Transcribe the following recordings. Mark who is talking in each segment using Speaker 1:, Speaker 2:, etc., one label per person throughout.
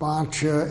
Speaker 1: 5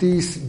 Speaker 1: 30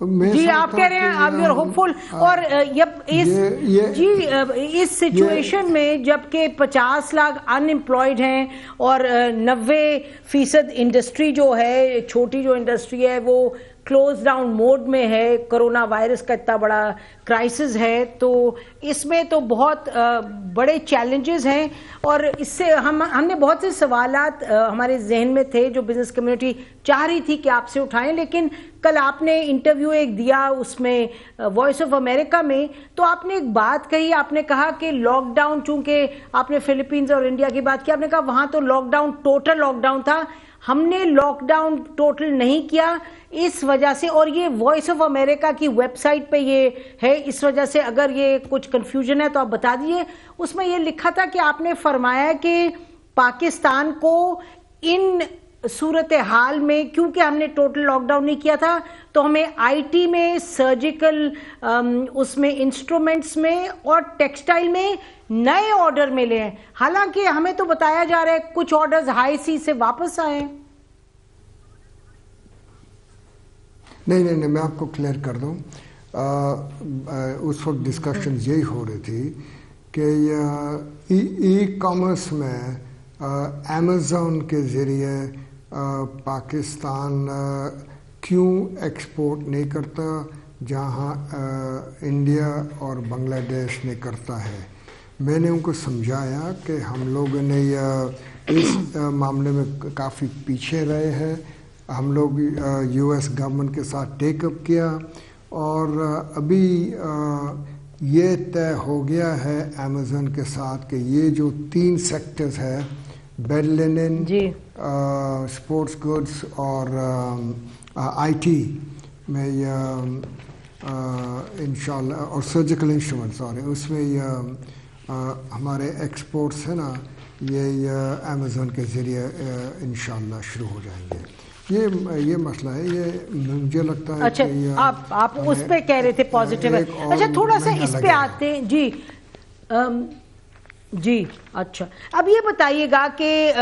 Speaker 2: جی آپ کہہ رہے ہیں آپ یو آر ہوپ فل. اور اس سچویشن میں جبکہ 50 لاکھ ان امپلائڈ ہیں اور 90% انڈسٹری جو ہے چھوٹی جو انڈسٹری ہے وہ کلوز ڈاؤن موڈ میں ہے, کرونا وائرس کا اتنا بڑا کرائسس ہے, تو اس میں تو بہت بڑے چیلنجز ہیں. اور اس سے ہم نے بہت سے سوالات ہمارے ذہن میں تھے جو بزنس کمیونٹی چاہ رہی تھی کہ آپ سے اٹھائیں, لیکن کل آپ نے انٹرویو ایک دیا اس میں وائس آف امریکہ میں, تو آپ نے ایک بات کہی, آپ نے کہا کہ لاک ڈاؤن, چونکہ آپ نے فلپینز اور انڈیا کی بات کی, آپ نے کہا وہاں تو lockdown total lockdown تھا, ہم نے لاک ڈاؤن ٹوٹل نہیں کیا اس وجہ سے. اور یہ وائس آف امریکہ کی ویب سائٹ پہ یہ ہے, اس وجہ سے اگر یہ کچھ کنفیوژن ہے تو آپ بتا دیجئے. اس میں یہ لکھا تھا کہ آپ نے فرمایا کہ پاکستان کو ان صورتحال میں, کیونکہ ہم نے ٹوٹل لاک ڈاؤن نہیں کیا تھا, تو ہمیں آئی ٹی میں, سرجیکل اس میں, انسٹرومنٹس میں اور ٹیکسٹائل میں نئے آرڈر ملے ہیں, حالانکہ ہمیں تو بتایا جا رہا ہے کچھ آرڈرز ہائی سی سے واپس آئے ہیں.
Speaker 1: نہیں, میں آپ کو کلیئر کر دوں. اس وقت ڈسکشنز یہی ہو رہی تھی کہ ای کامرس میں امیزون کے ذریعے پاکستان کیوں ایکسپورٹ نہیں کرتا جہاں انڈیا اور بنگلہ دیش نے کرتا ہے. میں نے ان کو سمجھایا کہ ہم لوگوں نے اس معاملے میں کافی پیچھے رہے ہیں. ہم لوگ یو ایس گورنمنٹ کے ساتھ ٹیک اپ کیا اور ابھی یہ طے ہو گیا ہے امیزون کے ساتھ کہ یہ جو 3 سیکٹرز ہے, بیڈ لینن, اسپورٹس گڈس اور آئی ٹی میں انشاءاللہ, اور سرجیکل انسٹرومنٹس, اس میں ہمارے ایکسپورٹس ہیں نا, یہ امیزون کے ذریعے انشاءاللہ شروع ہو جائیں گے. یہ مسئلہ ہے, یہ مجھے لگتا ہے.
Speaker 2: اچھا, آپ اس پہ کہہ رہے تھے پازیٹیو ہے. اچھا تھوڑا سا اس پہ آتے ہیں. جی اچھا, اب یہ بتائیے گا کہ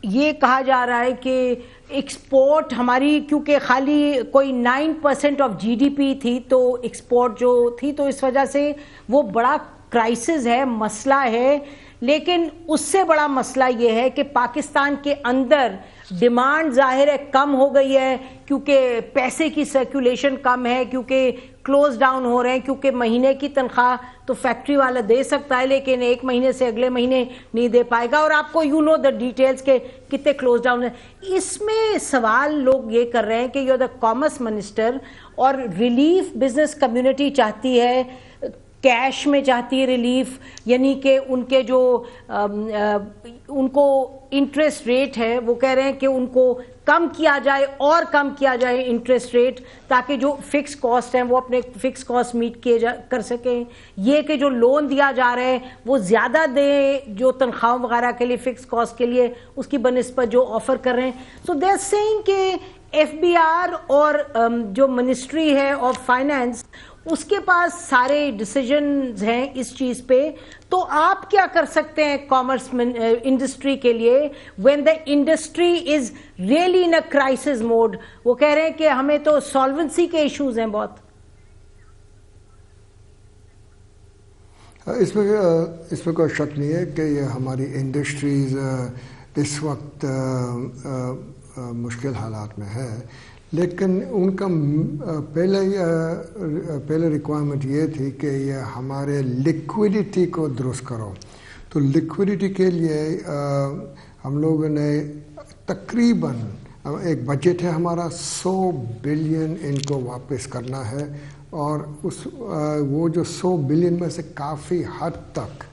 Speaker 2: یہ کہا جا رہا ہے کہ ایکسپورٹ ہماری کیونکہ خالی کوئی 9% آف جی ڈی پی تھی, تو ایکسپورٹ جو تھی, تو اس وجہ سے وہ بڑا کرائسس ہے, مسئلہ ہے. لیکن اس سے بڑا مسئلہ یہ ہے کہ پاکستان کے اندر ڈیمانڈ ظاہر ہے کم ہو گئی ہے, کیونکہ پیسے کی سرکولیشن کم ہے, کیونکہ کلوز ڈاؤن ہو رہے ہیں, کیونکہ مہینے کی تنخواہ تو فیکٹری والا دے سکتا ہے لیکن ایک مہینے سے اگلے مہینے نہیں دے پائے گا, اور آپ کو دا ڈیٹیلز کے کتنے کلوز ڈاؤن ہیں. اس میں سوال لوگ یہ کر رہے ہیں کہ یو دا کامرس منسٹر, اور ریلیف بزنس کمیونٹی چاہتی ہے, کیش میں چاہتی ہے ریلیف, یعنی کہ ان کے جو ان کو انٹرسٹ ریٹ ہے وہ کہہ رہے ہیں کہ ان کو کم کیا جائے اور کم کیا جائے انٹرسٹ ریٹ, تاکہ جو فکس کاسٹ ہیں وہ اپنے فکس کاسٹ میٹ کر سکیں. یہ کہ جو لون دیا جا رہا ہے وہ زیادہ دیں جو تنخواہوں وغیرہ کے لیے فکس کاسٹ کے لیے, اس کی بنسبت جو آفر کر رہے ہیں. سو دے آر سیئنگ کہ ایف بی آر اور جو منسٹری ہے آف فائنینس اس کے پاس سارے ڈیسیجنز ہیں اس چیز پہ. تو آپ کیا کر سکتے ہیں کامرس انڈسٹری کے لیے when the industry is really in a crisis mode؟ وہ کہہ رہے ہیں کہ ہمیں تو سالونسی کے ایشوز ہیں بہت.
Speaker 1: اس میں کوئی شک نہیں ہے کہ یہ ہماری انڈسٹریز اس وقت مشکل حالات میں ہے, لیکن ان کا پہلے ریکوائرمنٹ یہ تھی کہ یہ ہمارے لیکویڈیٹی کو درست کرو. تو لیکویڈیٹی کے لیے ہم لوگوں نے تقریباً ایک بجٹ ہے ہمارا 100 بلین ان کو واپس کرنا ہے, اور وہ جو 100 بلین میں سے کافی حد تک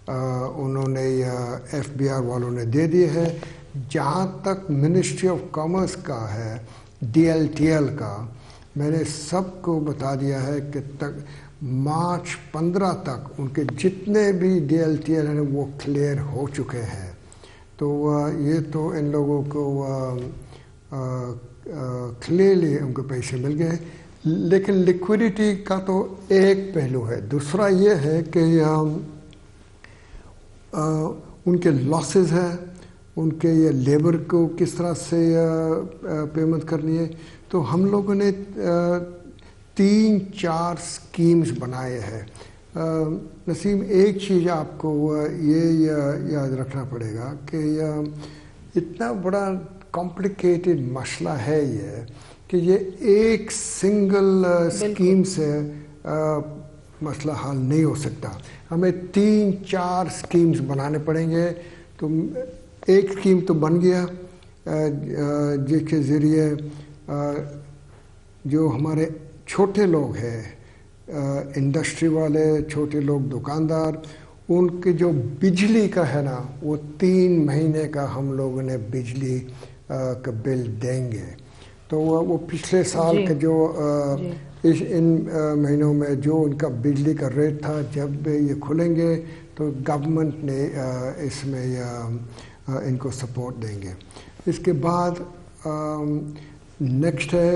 Speaker 1: انہوں نے ایف بی آر والوں نے دے دیے ہے. جہاں تک منسٹری آف کامرس کا ہے, ڈی ایل ٹی ایل کا, میں نے سب کو بتا دیا ہے کہ مارچ 15 تک ان کے جتنے بھی ڈی ایل ٹی ایل ہیں وہ کلیئر ہو چکے ہیں. تو یہ تو ان لوگوں کو کلیئرلی ان کو پیسے مل گئے. لیکن لیکویڈیٹی کا تو ایک پہلو ہے. دوسرا یہ ہے کہ ان کے لاسز ہیں, ان کے یہ لیبر کو کس طرح سے پیمنٹ کرنی ہے. تو ہم لوگوں نے 3-4 اسکیمز بنائے ہیں. نسیم، ایک چیز آپ کو یہ یاد رکھنا پڑے گا کہ اتنا بڑا کمپلیکیٹڈ مسئلہ ہے یہ کہ یہ ایک سنگل اسکیم سے مسئلہ حل نہیں ہو سکتا. ہمیں 3-4 اسکیمز بنانے پڑیں گے. تو ایک اسکیم تو بن گیا جس کے ذریعے جو ہمارے چھوٹے لوگ ہیں، انڈسٹری والے، چھوٹے لوگ، دکاندار، ان کے جو بجلی کا ہے نا، وہ 3 مہینے کا ہم لوگوں نے بجلی کا بل دیں گے. تو وہ پچھلے سال کا جو ان مہینوں میں جو ان کا بجلی کا ریٹ تھا، جب یہ کھلیں گے تو گورنمنٹ نے اس میں ان کو سپورٹ دیں گے. اس کے بعد نیکسٹ ہے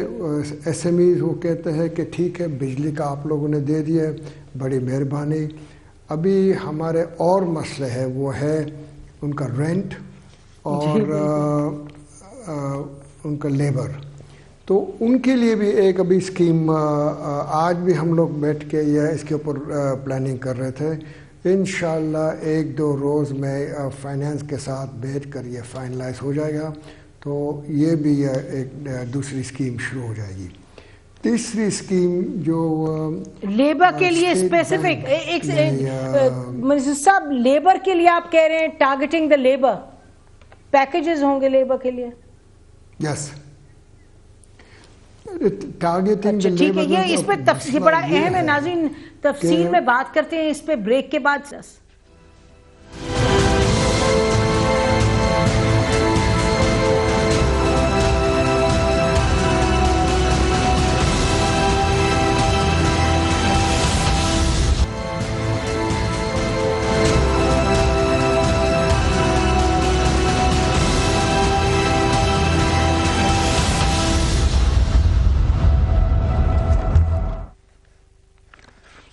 Speaker 1: ایس ایم ایز. وہ کہتے ہیں کہ ٹھیک ہے، بجلی کا آپ لوگوں نے دے دیا، بڑی مہربانی. ابھی ہمارے اور مسئلے ہے، وہ ہے ان کا رینٹ اور ان کا لیبر. تو ان کے لیے بھی ایک ابھی اسکیم آج بھی ہم لوگ بیٹھ کے اس کے اوپر پلاننگ کر رہے تھے. انشاءاللہ 1-2 روز میں فائنینس کے ساتھ بیٹھ کر یہ فائنلائز ہو جائے گا. تو یہ بھی ایک دوسری اسکیم شروع ہو جائے گی. تیسری اسکیم جو
Speaker 2: لیبر کے لیے اسپیسیفک، ایک منسٹر صاحب، لیبر کے لیے آپ کہہ رہے ہیں ٹارگیٹنگ دا لیبر، پیکیجز ہوں گے لیبر کے لیے؟
Speaker 1: یس، ٹارگیٹنگ دا
Speaker 2: ٹھیک ہے.
Speaker 1: لیبر.
Speaker 2: یہ اس پہ یہ بڑا اہم ہے ناظرین، تفصیل میں بات کرتے ہیں اس پہ بریک کے بعد.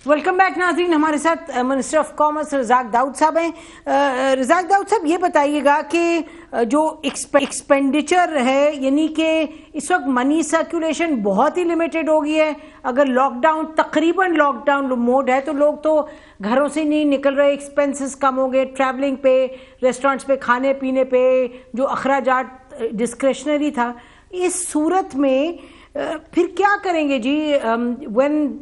Speaker 2: ویلکم بیک ناظرین. ہمارے ساتھ منسٹر آف کامرس رزاق داؤد صاحب ہیں. رزاق داؤد صاحب، یہ بتائیے گا کہ جو ایکسپینڈیچر ہے، یعنی کہ اس وقت منی سرکولیشن بہت ہی لمیٹڈ ہو گئی ہے. اگر لاک ڈاؤن، تقریباً لاک ڈاؤن موڈ ہے، تو لوگ تو گھروں سے نہیں نکل رہے، ایکسپینسز کم ہو گئے، ٹریولنگ پہ، ریسٹورینٹس پہ، کھانے پینے پہ، جو اخراجات ڈسکریشنری تھا. اس صورت میں پھر کیا کریں گے جی؟ When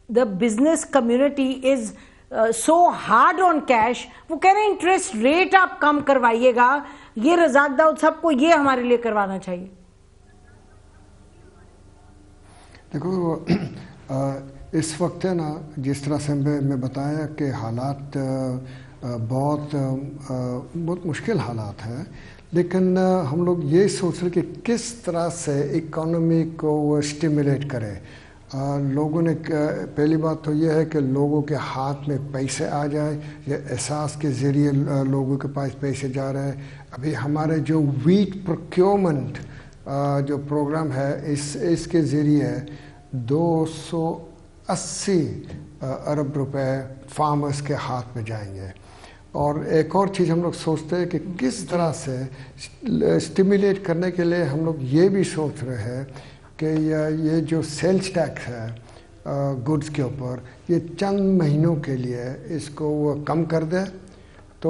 Speaker 2: the business community is so hard on cash، وہ کہہ رہے ہیں انٹرسٹ ریٹ آپ کم کروائیے گا. یہ رزاق داؤد صاحب کو یہ ہمارے لیے کروانا چاہیے.
Speaker 1: دیکھو، اس وقت ہے نا، جس طرح سے میں بتایا کہ حالات بہت مشکل حالات ہیں، لیکن ہم لوگ یہ سوچ رہے کہ کس طرح سے اکانومی کو اسٹیمولیٹ کرے. لوگوں نے پہلی بات تو یہ ہے کہ لوگوں کے ہاتھ میں پیسے آ جائے، یہ احساس کے ذریعے لوگوں کے پاس پیسے جا رہے ہیں. ابھی ہمارے جو ویٹ پروکیورمنٹ جو پروگرام ہے، اس کے ذریعے 280 ارب روپے فارمرز کے ہاتھ میں جائیں گے. اور ایک اور چیز ہم لوگ سوچتے ہیں کہ کس طرح سے اسٹیمولیٹ کرنے کے لیے ہم لوگ یہ بھی سوچ رہے ہیں کہ یہ جو سیلز ٹیکس ہے گڈس کے اوپر، یہ چند مہینوں کے لیے اس کو وہ کم کر دے، تو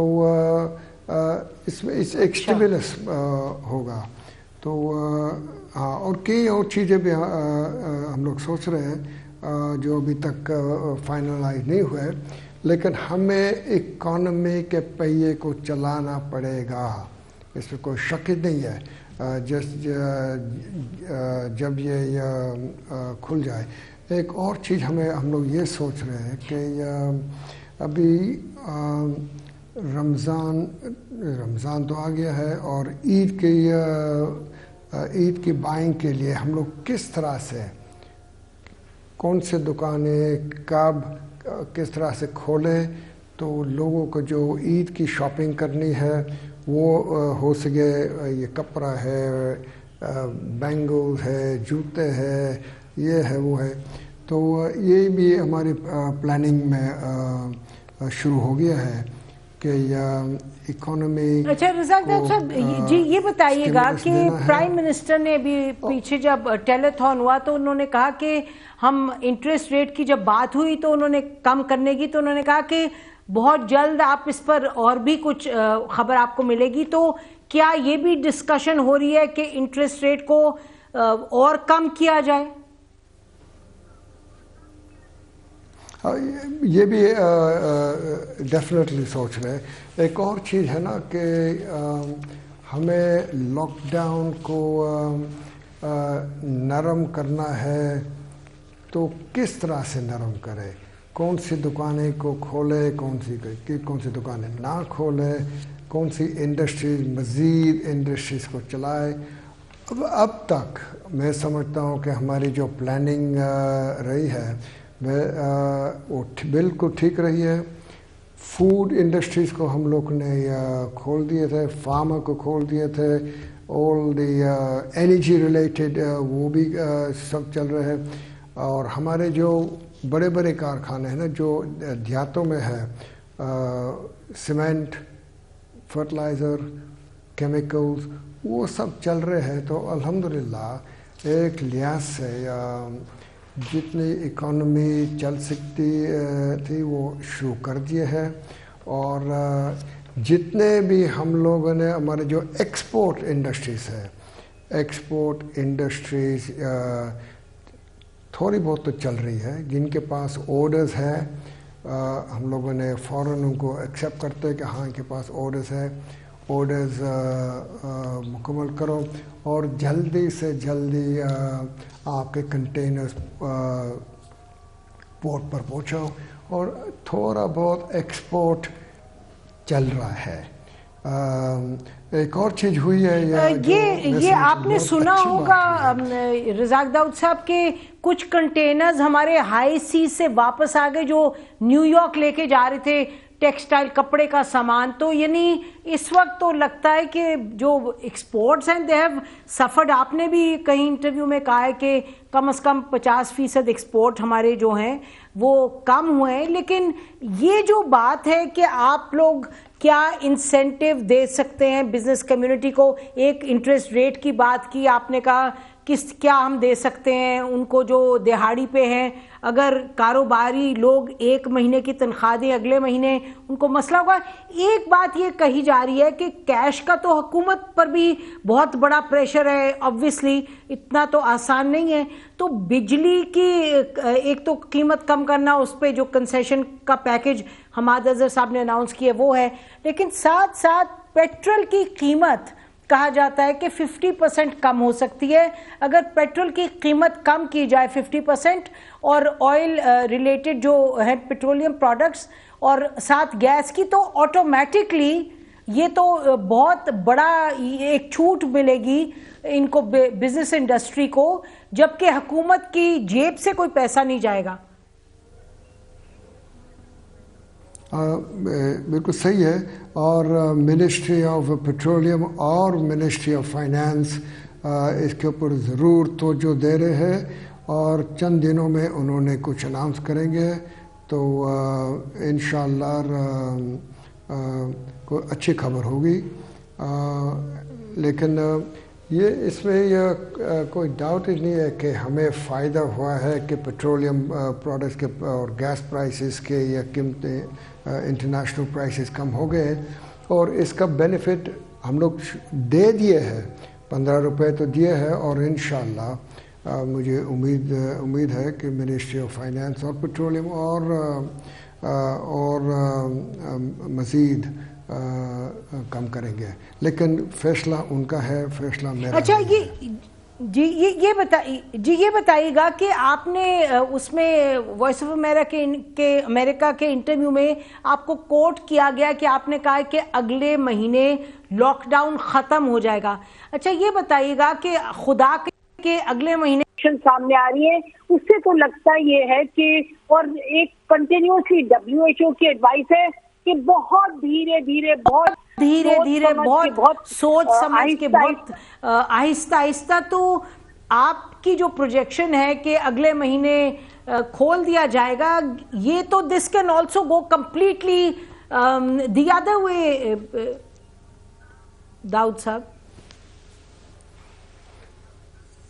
Speaker 1: اس میں ایک اسٹیمولس ہوگا. تو ہاں، اور کئی اور چیزیں بھی ہم لوگ سوچ رہے ہیں جو ابھی تک فائنلائز نہیں ہوئے، لیکن ہمیں اکانومی کے پہیے کو چلانا پڑے گا، اس میں کوئی شک نہیں ہے. جب یہ کھل جائے. ایک اور چیز ہم لوگ یہ سوچ رہے ہیں کہ ابھی رمضان تو آ گیا ہے، اور عید کی بائنگ کے لیے ہم لوگ کس طرح سے، کون سے دکانیں کب کس طرح سے کھولیں تو لوگوں کو جو عید کی شاپنگ کرنی ہے وہ ہو سکے. یہ کپڑا ہے، بینگل ہے، جوتے ہے، یہ ہے، وہ ہے. تو یہ بھی ہماری پلاننگ میں شروع ہو گیا ہے کہ اکانومی.
Speaker 2: اچھا رزاق داؤد صاحب جی یہ بتائیے گا کہ پرائم منسٹر نے ابھی پیچھے جب ٹیلیتھون ہوا تو انہوں نے کہا کہ ہم انٹرسٹ ریٹ کی جب بات ہوئی تو انہوں نے کم کرنے کی تو انہوں نے کہا کہ بہت جلد آپ اس پر اور بھی کچھ خبر آپ کو ملے گی. تو کیا یہ بھی ڈسکشن ہو رہی ہے کہ انٹرسٹ ریٹ کو اور کم کیا جائے؟
Speaker 1: یہ بھی ڈیفینیٹلی سوچ رہے. ایک اور چیز ہے نا کہ ہمیں لاک ڈاؤن کو نرم کرنا ہے تو کس طرح سے نرم کرے, کون سی دکانیں کو کھولے, کون سی دکانیں نہ کھولے, کون سی انڈسٹریز مزید انڈسٹریز کو چلائے. اب تک میں سمجھتا ہوں کہ ہماری جو پلاننگ رہی ہے وہ بالکل ٹھیک رہی ہے. فوڈ انڈسٹریز کو ہم لوگ نے کھول دیے تھے, فارمر کو کھول دیے تھے, آل دی انرجی ریلیٹڈ وہ بھی سب چل رہے ہیں. اور ہمارے جو بڑے بڑے کارخانے ہیں نا جو دیہاتوں میں ہے, سیمنٹ, فرٹیلائزر, کیمیکلز, وہ سب چل رہے ہیں. تو الحمدللہ ایک لحاظ سے جتنی اکانومی چل سکتی تھی وہ شروع کر دیے ہے. اور جتنے بھی ہم لوگوں نے ہمارے جو ایکسپورٹ انڈسٹریز ہے, ایکسپورٹ انڈسٹریز تھوڑی بہت تو چل رہی ہے. جن کے پاس آرڈرز ہے ہم لوگوں نے فوراً ان کو ایکسیپٹ کرتے کہ ہاں ان کے پاس آرڈرز ہے, آرڈرز مکمل کرو اور جلدی سے جلدی آپ کے کنٹینرز پورٹ پر پہنچاؤ. اور تھوڑا بہت ایکسپورٹ چل رہا ہے. ایک اور چیز ہوئی ہے
Speaker 2: یہ آپ نے سنا ہوگا رزاق داؤد صاحب کہ کچھ کنٹینرز ہمارے ہائی سی سے واپس آ گئے جو نیو یارک لے کے جا رہے تھے, ٹیکسٹائل کپڑے کا سامان. تو یعنی اس وقت تو لگتا ہے کہ جو ایکسپورٹس ہیں دے ہیو سفرڈ. آپ نے بھی کہیں انٹرویو میں کہا ہے کہ کم از کم 50% ایکسپورٹ ہمارے جو ہیں وہ کم ہوئے ہیں. لیکن یہ جو بات ہے کہ آپ لوگ کیا انسینٹیو دے سکتے ہیں بزنس کمیونٹی کو, ایک انٹرسٹ ریٹ کی بات کی آپ نے, کہا کیا ہم دے سکتے ہیں ان کو جو دہاڑی پہ ہیں. اگر کاروباری لوگ ایک مہینے کی تنخواہ دیں اگلے مہینے ان کو مسئلہ ہوگا. ایک بات یہ کہی جا رہی ہے کہ کیش کا تو حکومت پر بھی بہت بڑا پریشر ہے, obviously اتنا تو آسان نہیں ہے. تو بجلی کی ایک تو قیمت کم کرنا, اس پہ جو کنسیشن کا پیکج حماد اظہر صاحب نے اناؤنس کیا وہ ہے, لیکن ساتھ ساتھ پیٹرول کی قیمت کہا جاتا ہے کہ 50% کم ہو سکتی ہے اگر پیٹرول کی قیمت کم کی جائے 50%, اور آئل ریلیٹڈ جو ہے پیٹرولیم پروڈکٹس اور ساتھ گیس کی, تو آٹومیٹکلی یہ تو بہت بڑا ایک چھوٹ ملے گی ان کو, بزنس انڈسٹری کو, جبکہ حکومت کی جیب سے کوئی پیسہ نہیں جائے گا.
Speaker 1: بالکل صحیح ہے. اور منسٹری آف پیٹرولیم اور منسٹری آف فائنانس اس کے اوپر ضرور توجہ دے رہے ہیں, اور چند دنوں میں انہوں نے کچھ اناؤنس کریں گے تو انشاءاللہ کوئی اچھی خبر ہوگی. لیکن یہ اس میں کوئی ڈاؤٹ ہی نہیں ہے کہ ہمیں فائدہ ہوا ہے کہ پیٹرولیم پروڈکٹس کے اور گیس پرائسز کے یا قیمتیں انٹرنیشنل پرائسز کم ہو گئے, اور اس کا بینیفٹ ہم لوگ دے دیے ہیں, 15 روپے تو دیے ہیں. اور انشاءاللہ مجھے امید ہے کہ منسٹری آف فائنانس اور پیٹرولیم اور مزید کم کریں گے, لیکن فیصلہ ان کا ہے, فیصلہ میرا.
Speaker 2: اچھا یہ بتائیے گا کہ آپ نے اس میں وائس آف امریکہ کے انٹرویو میں آپ کو کوٹ کیا گیا کہ آپ نے کہا کہ اگلے مہینے لاک ڈاؤن ختم ہو جائے گا. اچھا یہ بتائیے گا کہ خدا کے اگلے مہینے
Speaker 3: سامنے آ رہی ہے, اس سے تو لگتا یہ ہے کہ, اور ایک کنٹینیوسلی WHO کی ایڈوائس ہے کہ بہت دھیرے بہت
Speaker 2: سوچ سمجھ کے, بہت آہستہ آہستہ. تو آپ کی جو پروجیکشن ہے کہ اگلے مہینے کھول دیا جائے گا, یہ تو this can also go completely the other way, Daud Saab?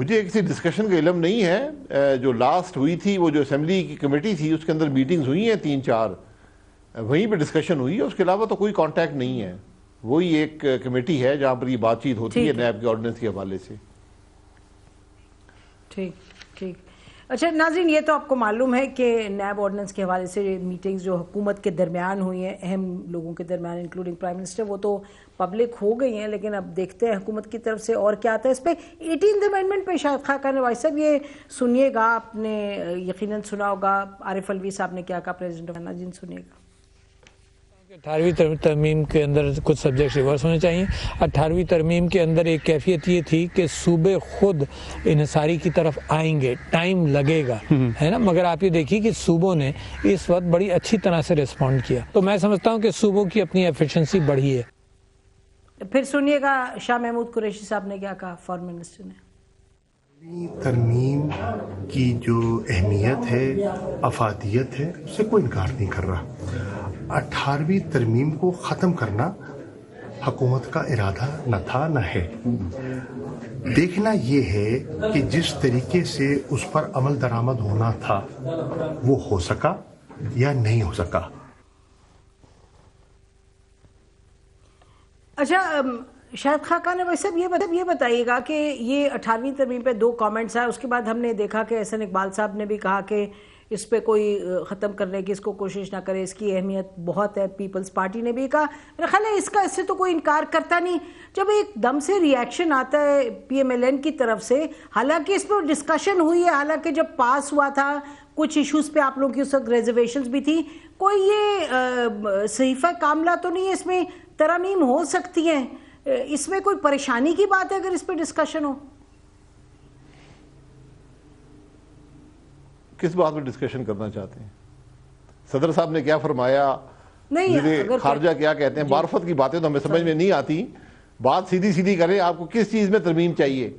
Speaker 4: مجھے کسی ڈسکشن کا علم نہیں ہے. جو لاسٹ ہوئی تھی وہ جو اسمبلی کی کمیٹی تھی اس کے اندر میٹنگز ہوئی ہیں 3-4, وہیں پہ ڈسکشن ہوئی ہے. اس کے علاوہ تو کوئی کانٹیکٹ نہیں ہے. وہی ایک کمیٹی ہے جہاں پر یہ بات چیت ہوتی ہے نیب کے آرڈیننس کے حوالے سے.
Speaker 2: ٹھیک. اچھا ناظرین, یہ تو آپ کو معلوم ہے کہ نیب آرڈیننس کے حوالے سے میٹنگز جو حکومت کے درمیان ہوئی ہیں, اہم لوگوں کے درمیان انکلوڈنگ پرائم منسٹر, وہ تو پبلک ہو گئی ہیں. لیکن اب دیکھتے ہیں حکومت کی طرف سے اور کیا آتا ہے اس پہ. 18th امینڈمنٹ پہ شاید خاقان بھائی صاحب یہ سنیے گا, آپ نے یقیناً سنا ہوگا, عارف الوی صاحب نے کیا کہا پریزیڈنٹ آف ناظرین سنیے گا.
Speaker 5: 18ویں ترمیم کے اندر کچھ سبجیکٹ ریورس ہونے چاہیے. 18ویں ترمیم کے اندر ایک کیفیت یہ تھی کہ صوبے خود انحصاری کی طرف آئیں گے, ٹائم لگے گا, ہے نا, مگر آپ یہ دیکھیے کہ صوبوں نے اس وقت بڑی اچھی طرح سے ریسپونڈ کیا. تو میں سمجھتا ہوں کہ صوبوں کی اپنی ایفیشنسی بڑھی ہے.
Speaker 2: پھر سنیے گا شاہ محمود قریشی صاحب نے کیا کہا, فارن منسٹر نے.
Speaker 6: ترمیم کی جو اہمیت ہے, افادیت ہے, اس سے کوئی انکار نہیں کر رہا. 18ویں ترمیم کو ختم کرنا حکومت کا ارادہ نہ تھا نہ ہے. دیکھنا یہ ہے کہ جس طریقے سے اس پر عمل درآمد ہونا تھا وہ ہو سکا یا نہیں ہو سکا.
Speaker 2: اچھا شاید خاقان بھائی صاحب یہ بتائیے گا کہ یہ 18ویں ترمیم پہ 2 کامنٹس آئے, اس کے بعد ہم نے دیکھا کہ احسن اقبال صاحب نے بھی کہا کہ اس پہ کوئی ختم کرنے کی اس کو کوشش نہ کرے, اس کی اہمیت بہت ہے. پیپلز پارٹی نے بھی کہا. میرا خیال ہے اس سے تو کوئی انکار کرتا نہیں. جب ایک دم سے ریئیکشن آتا ہے PMLN کی طرف سے, حالانکہ اس پہ ڈسکشن ہوئی ہے, حالانکہ جب پاس ہوا تھا کچھ ایشوز پہ آپ لوگوں کی اس وقت ریزرویشنز بھی تھی, کوئی یہ صحیفہ کاملہ تو نہیں ہے, اس میں ترامیم ہو سکتی ہیں, اس میں کوئی پریشانی کی بات ہے اگر اس پہ ڈسکشن ہو؟
Speaker 4: کس بات پہ ڈسکشن کرنا چاہتے ہیں؟ صدر صاحب نے کیا فرمایا, وزیر خارجہ کیا کہتے ہیں, معرفت کی باتیں تو ہمیں سمجھ میں نہیں آتی. بات سیدھی کریں, آپ کو کس چیز میں ترمیم چاہیے؟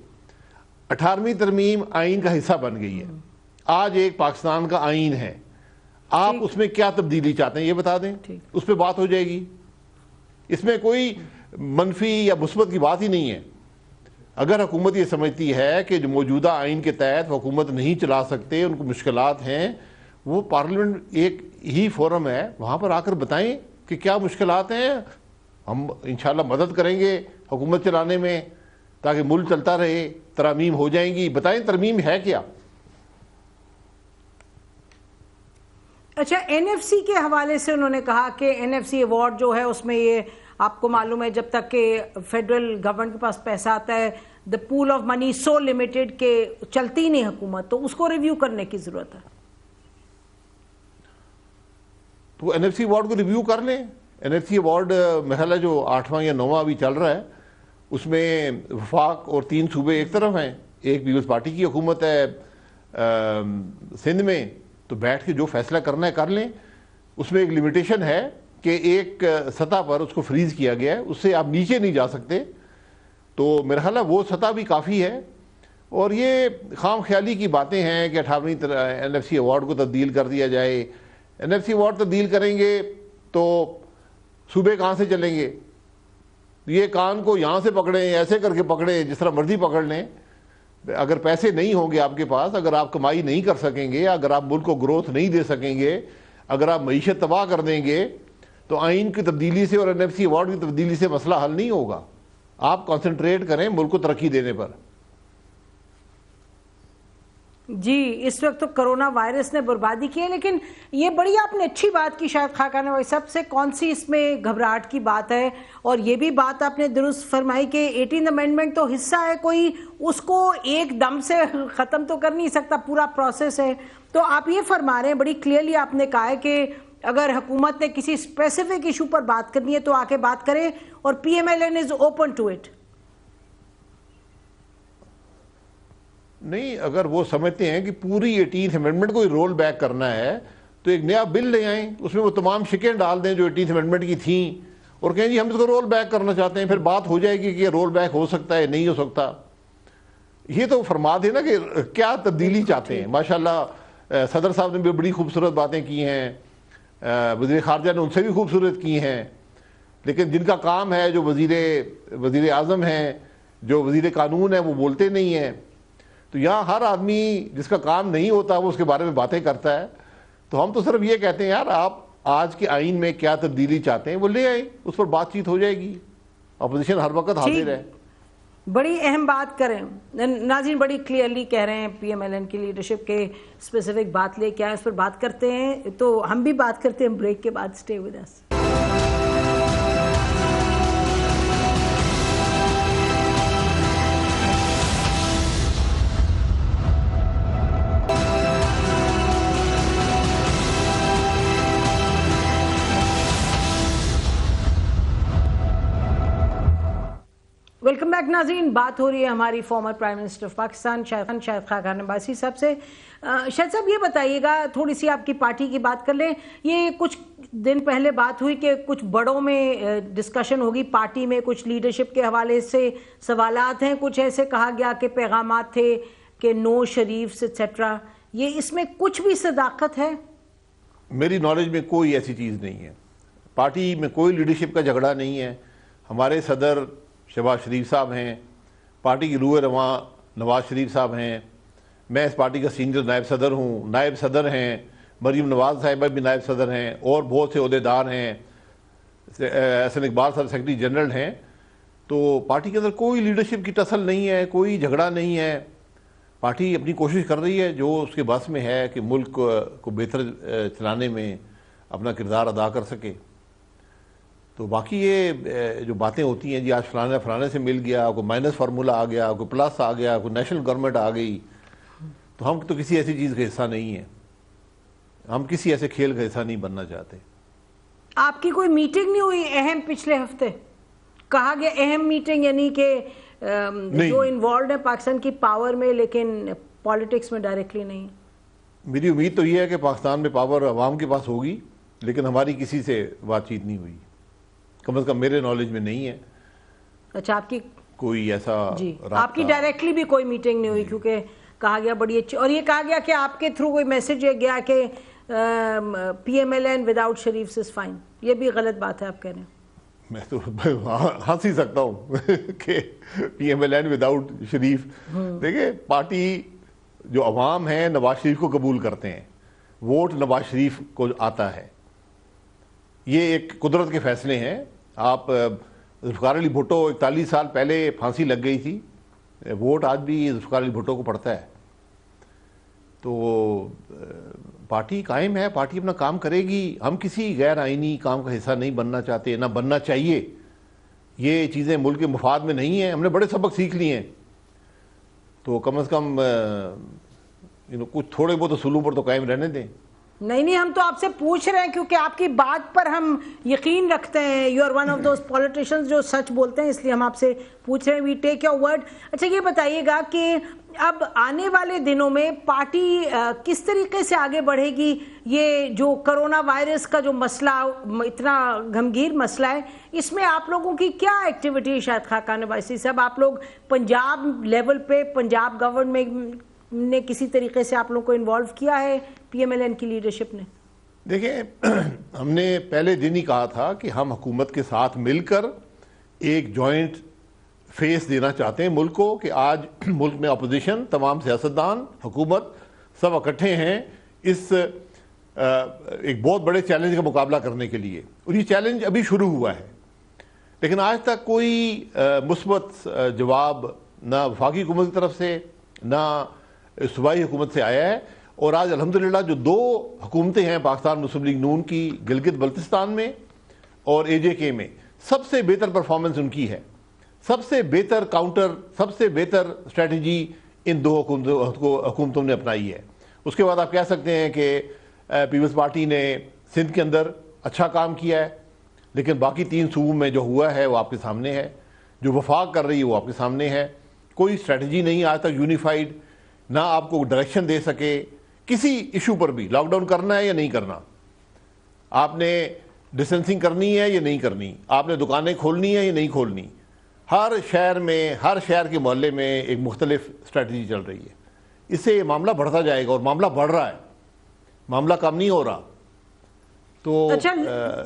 Speaker 4: 18ویں ترمیم آئین کا حصہ بن گئی ہے, آج ایک پاکستان کا آئین ہے. آپ اس میں کیا تبدیلی چاہتے ہیں یہ بتا دیں, اس پہ بات ہو جائے گی. اس میں کوئی منفی یا مثبت کی بات ہی نہیں ہے. اگر حکومت یہ سمجھتی ہے کہ جو موجودہ آئین کے تحت حکومت نہیں چلا سکتے, ان کو مشکلات ہیں, وہ پارلیمنٹ ایک ہی فورم ہے, وہاں پر آ کر بتائیں کہ کیا مشکلات ہیں. ہم انشاءاللہ مدد کریں گے حکومت چلانے میں تاکہ ملک چلتا رہے. ترامیم ہو جائیں گی, بتائیں ترمیم ہے کیا.
Speaker 2: اچھا NFC کے حوالے سے انہوں نے کہا کہ NFC ایوارڈ جو ہے اس میں یہ آپ کو معلوم ہے جب تک کہ فیڈرل گورنمنٹ کے پاس پیسہ آتا ہے دا pool of money so limited کہ چلتی نہیں حکومت, تو اس کو ریویو کرنے کی ضرورت ہے.
Speaker 4: تو NFC ایوارڈ کو ریویو کر لیں. NFC ایوارڈ محلہ جو 8واں یا 9واں ابھی چل رہا ہے, اس میں وفاق اور 3 صوبے ایک طرف ہیں, ایک پیپلز پارٹی کی حکومت ہے سندھ میں, تو بیٹھ کے جو فیصلہ کرنا ہے کر لیں. اس میں ایک لمیٹیشن ہے کہ ایک سطح پر اس کو فریز کیا گیا ہے, اس سے آپ نیچے نہیں جا سکتے. تو میرا خیال ہے وہ سطح بھی کافی ہے. اور یہ خام خیالی کی باتیں ہیں کہ 18ویں NFC ایوارڈ کو تبدیل کر دیا جائے. NFC ایوارڈ تبدیل کریں گے تو صوبے کہاں سے چلیں گے؟ یہ کان کو یہاں سے پکڑیں, ایسے کر کے پکڑیں, جس طرح مرضی پکڑ لیں. اگر پیسے نہیں ہوں گے آپ کے پاس, اگر آپ کمائی نہیں کر سکیں گے, اگر آپ ملک کو گروتھ نہیں دے سکیں گے, اگر آپ معیشت تباہ کر دیں گے, تو آئین کی تبدیلی سے اور NFC ایوارڈ کی تبدیلی سے مسئلہ حل نہیں ہوگا. آپ کنسنٹریٹ کریں ملک کو ترقی دینے پر.
Speaker 2: جی اس وقت تو کرونا وائرس نے بربادی کی ہے, لیکن یہ بڑی آپ نے اچھی بات کی شاید خاقان بھائی, سب سے کون سی اس میں گھبراہٹ کی بات ہے. اور یہ بھی بات آپ نے درست فرمائی کہ 18th امینڈمنٹ تو حصہ ہے, کوئی اس کو ایک دم سے ختم تو کر نہیں سکتا, پورا پروسیس ہے. تو آپ یہ فرما رہے ہیں بڑی کلیئرلی, آپ نے کہا ہے کہ اگر حکومت نے کسی اسپیسیفک ایشو پر بات کرنی ہے تو آ کے بات کرے, اور PMLN is open to it.
Speaker 4: نہیں, اگر وہ سمجھتے ہیں کہ پوری 18th امینڈمنٹ کو رول بیک کرنا ہے تو ایک نیا بل لے آئیں, اس میں وہ تمام شکیں ڈال دیں جو 18th امینڈمنٹ کی تھیں, اور کہیں جی ہم اس کو رول بیک کرنا چاہتے ہیں. پھر بات ہو جائے گی کہ یہ رول بیک ہو سکتا ہے نہیں ہو سکتا. یہ تو فرما دیں نا کہ کیا تبدیلی چاہتے ہیں. ماشاءاللہ صدر صاحب نے بھی بڑی خوبصورت باتیں کی ہیں, وزیر خارجہ نے ان سے بھی خوبصورت کی ہیں, لیکن جن کا کام ہے, جو وزیر اعظم ہیں, جو وزیر قانون ہیں, وہ بولتے نہیں ہیں. تو یہاں ہر آدمی جس کا کام نہیں ہوتا وہ اس کے بارے میں باتیں کرتا ہے. تو ہم تو صرف یہ کہتے ہیں یار آپ آج کے آئین میں کیا تبدیلی چاہتے ہیں وہ لے آئیں, اس پر بات چیت ہو جائے گی. اپوزیشن ہر وقت حاضر ہے.
Speaker 2: بڑی اہم بات کریں ناظرین, بڑی کلیئرلی کہہ رہے ہیں پی ایم ایل این کی لیڈرشپ کے اسپیسیفک بات لے کے آئے, اس پر بات کرتے ہیں. تو ہم بھی بات کرتے ہیں بریک کے بعد. Stay with us. Welcome back ناظرین. بات ہو رہی ہے ہماری former prime minister of Pakistan Shahid Khaqan Abbasi صاحب سے. شاہد صاحب یہ بتائیے گا, تھوڑی سی آپ کی پارٹی کی بات کر لیں. یہ کچھ دن پہلے بات ہوئی کہ کچھ بڑوں میں ڈسکشن ہوگی پارٹی میں, کچھ لیڈرشپ کے حوالے سے سوالات ہیں, کچھ ایسے کہا گیا کہ پیغامات تھے کہ نو شریفس ایٹسیٹرا. یہ اس میں کچھ بھی صداقت ہے؟
Speaker 4: میری نالج میں کوئی ایسی چیز نہیں ہے. پارٹی میں کوئی لیڈرشپ کا جھگڑا نہیں ہے. ہمارے صدر شہباز شریف صاحب ہیں, پارٹی کی روح رواں نواز شریف صاحب ہیں, میں اس پارٹی کا سینئر نائب صدر ہوں, نائب صدر ہیں مریم نواز صاحبہ بھی نائب صدر ہیں, اور بہت سے عہدیدار ہیں, احسن اقبال صاحب سیکرٹری جنرل ہیں. تو پارٹی کے اندر کوئی لیڈرشپ کی ٹسل نہیں ہے, کوئی جھگڑا نہیں ہے. پارٹی اپنی کوشش کر رہی ہے جو اس کے بس میں ہے کہ ملک کو بہتر چلانے میں اپنا کردار ادا کر سکے. تو باقی یہ جو باتیں ہوتی ہیں جی آج فلانے سے مل گیا, کوئی مائنس فارمولا آ گیا, کوئی پلس آ گیا, کوئی نیشنل گورنمنٹ آ گئی, تو ہم تو کسی ایسی چیز کا حصہ نہیں ہیں. ہم کسی ایسے کھیل کا حصہ نہیں بننا چاہتے.
Speaker 2: آپ کی کوئی میٹنگ نہیں ہوئی اہم پچھلے ہفتے؟ کہا گیا اہم میٹنگ یعنی کہ جو انوالوڈ ہے پاکستان کی پاور میں لیکن پالیٹکس میں ڈائریکٹلی نہیں.
Speaker 4: میری امید تو یہ ہے کہ پاکستان میں پاور عوام کے پاس ہوگی, لیکن ہماری کسی سے بات چیت نہیں ہوئی, کم از کم میرے نالج میں نہیں ہے.
Speaker 2: اچھا, آپ کی
Speaker 4: کوئی ایسا
Speaker 2: جی آپ کی ڈائریکٹلی بھی کوئی میٹنگ نہیں ہوئی, کیونکہ کہا گیا بڑی اچھی, اور یہ کہا گیا کہ آپ کے تھرو کوئی میسج یہ گیا کہ P M L N without Sharif is fine. یہ بھی غلط بات ہے آپ کہہ رہے ہیں.
Speaker 4: میں تو ہنس ہی سکتا ہوں کہ P M L N without Sharif. دیکھیں پارٹی جو عوام ہیں نواز شریف کو قبول کرتے ہیں, ووٹ نواز شریف کو آتا ہے, یہ ایک قدرت کے فیصلے ہیں. آپ ذوالفقار علی بھٹو 41 سال پہلے پھانسی لگ گئی تھی, ووٹ آج بھی ذوالفقار علی بھٹو کو پڑتا ہے. تو پارٹی قائم ہے, پارٹی اپنا کام کرے گی. ہم کسی غیر آئینی کام کا حصہ نہیں بننا چاہتے, نہ بننا چاہیے. یہ چیزیں ملک کے مفاد میں نہیں ہیں. ہم نے بڑے سبق سیکھ لیے ہیں, تو کم از کم کچھ تھوڑے بہت اصولوں پر تو قائم رہنے دیں.
Speaker 2: نہیں, ہم تو آپ سے پوچھ رہے ہیں کیونکہ آپ کی بات پر ہم یقین رکھتے ہیں. You are one of those politicians جو سچ بولتے ہیں, اس لیے ہم آپ سے پوچھ رہے ہیں. وی ٹیک یور ورڈ. اچھا یہ بتائیے گا کہ اب آنے والے دنوں میں پارٹی کس طریقے سے آگے بڑھے گی؟ یہ جو کرونا وائرس کا جو مسئلہ اتنا گھمگیر مسئلہ ہے, اس میں آپ لوگوں کی کیا ایکٹیویٹی ہے؟ شاہد خاقان عباسی صاحب, آپ لوگ پنجاب لیول پہ پنجاب گورنمنٹ نے کسی طریقے سے آپ لوگ کو انوالو کیا ہے پی ایم ایل این کی لیڈرشپ نے؟
Speaker 4: دیکھیں ہم نے پہلے دن ہی کہا تھا کہ ہم حکومت کے ساتھ مل کر ایک جوائنٹ فیس دینا چاہتے ہیں ملک کو, کہ آج ملک میں اپوزیشن, تمام سیاستدان, حکومت سب اکٹھے ہیں اس ایک بہت بڑے چیلنج کا مقابلہ کرنے کے لیے. اور یہ چیلنج ابھی شروع ہوا ہے, لیکن آج تک کوئی مثبت جواب نہ وفاقی حکومت کی طرف سے نہ صوبائی حکومت سے آیا ہے. اور آج الحمدللہ جو 2 حکومتیں ہیں پاکستان مسلم لیگ نون کی, گلگت بلتستان میں اور اے جے کے میں, سب سے بہتر پرفارمنس ان کی ہے. سب سے بہتر کاؤنٹر, سب سے بہتر اسٹریٹجی ان 2 حکومتوں نے اپنائی ہے. اس کے بعد آپ کہہ سکتے ہیں کہ پیپلز پارٹی نے سندھ کے اندر اچھا کام کیا ہے, لیکن باقی 3 صوبوں میں جو ہوا ہے وہ آپ کے سامنے ہے. جو وفاق کر رہی ہے وہ آپ کے سامنے ہے. کوئی اسٹریٹجی نہیں آج تک یونیفائڈ, نہ آپ کو ڈائریکشن دے سکے کسی ایشو پر بھی. لاک ڈاؤن کرنا ہے یا نہیں کرنا, آپ نے ڈسٹینسنگ کرنی ہے یا نہیں کرنی, آپ نے دکانیں کھولنی ہے یا نہیں کھولنی. ہر شہر میں, ہر شہر کے محلے میں ایک مختلف اسٹریٹجی چل رہی ہے. اس سے یہ معاملہ بڑھتا جائے گا, اور معاملہ بڑھ رہا ہے, معاملہ کم نہیں ہو رہا. تو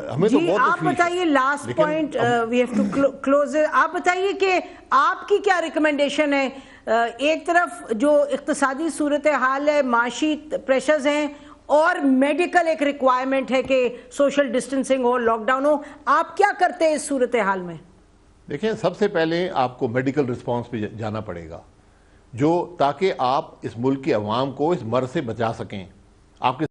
Speaker 4: ہمیں تو بہت
Speaker 2: آپ بتائیے, last point we have to close. آپ بتائیے کہ آپ کی کیا ریکمنڈیشن ہے ایک طرف جو اقتصادی صورتحال ہے، معاشی پریشرز ہیں، اور میڈیکل ایک ریکوائرمنٹ ہے کہ سوشل ڈسٹنسنگ ہو، لاک ڈاؤن ہو، آپ کیا کرتے ہیں اس صورتحال میں؟
Speaker 4: دیکھیں، سب سے پہلے آپ کو میڈیکل رسپانس پہ جانا پڑے گا، جو تاکہ آپ اس ملک کے عوام کو اس مرض سے بچا سکیں. آپ کے